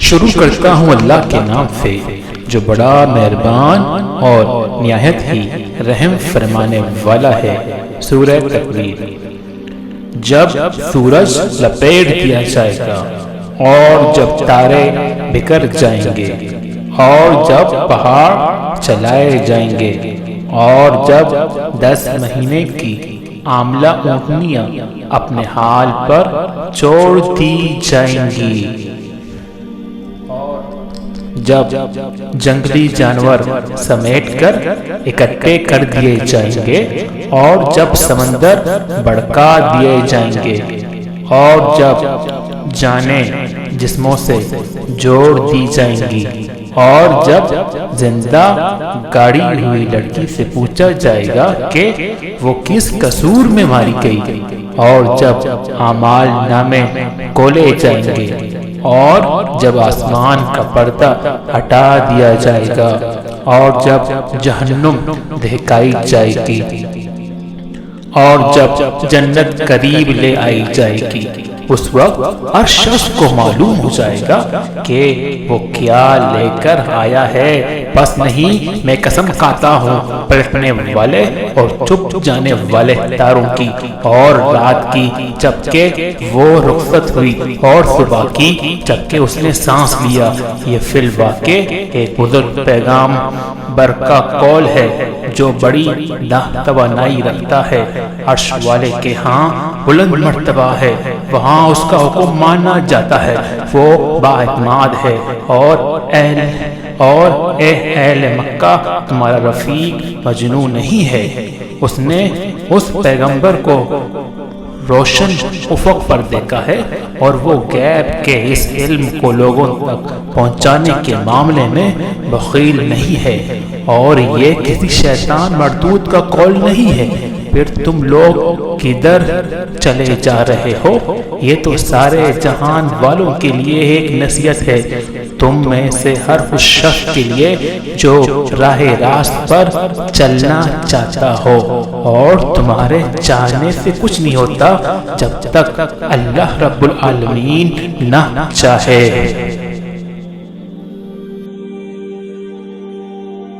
شروع کرتا ہوں اللہ کے نام سے جو بڑا مہربان اور نہایت ہی رحم فرمانے والا ہے۔ سورہ تکویر۔ جب سورج لپیٹ دیا جائے گا اور جب تارے بکھر جائیں گے اور جب پہاڑ چلائے جائیں گے اور جب 10 مہینے کی عاملہ اونٹنیاں اپنے حال پر چھوڑ دی جائیں گی، جب جنگلی جانور سمیٹ کر اکٹھے کر دیے جائیں گے اور جب سمندر بھڑکا دیے جائیں گے اور جب جانیں جسموں سے جوڑ دی جائیں گی اور جب زندہ گاڑی ہوئی لڑکی سے پوچھا جائے گا کہ وہ کس قصور میں ماری گئی اور جب اعمال نامے کھولے جائیں گے اور جب آسمان کا پردہ ہٹا دیا جائے گا اور جب جہنم دکھائی جائے گی اور جب جنت قریب لے آئی جائے گی، اس وقت ہر شخص کو معلوم ہو جائے گا کہ وہ کیا لے کر آیا ہے۔ بس نہیں، میں قسم کھاتا ہوں پلٹنے والے اور چھپ جانے والے تاروں کی اور رات کی جب کہ وہ رخصت ہوئی اور صبح کی جب کہ اس نے سانس لیا۔ یہ فی الواقع ایک بزرگ پیغام برکا قول ہے جو بڑی توانائی رکھتا ہے، عرش والے کے ہاں بلند مرتبہ ہے، وہاں اس کا حکم مانا جاتا ہے، وہ بااعتماد ہے اور اے اہل مکہ تمہارا رفیق مجنون نہیں ہے۔ اس نے اس پیغمبر کو روشن افق پر دیکھا ہے اور وہ غیب کے اس علم کو لوگوں تک پہنچانے کے معاملے میں بخیل نہیں ہے، اور یہ کسی شیطان مردود کا قول نہیں ہے۔ پھر تم لوگ کدھر چلے جا رہے ہو؟ یہ تو سارے جہان والوں کے لیے ایک نصیحت ہے، تم میں سے ہر اس شخص کے لیے جو راہ راست پر چلنا چاہتا ہو، اور تمہارے چاہنے سے کچھ نہیں ہوتا جب تک اللہ رب العالمین نہ چاہے۔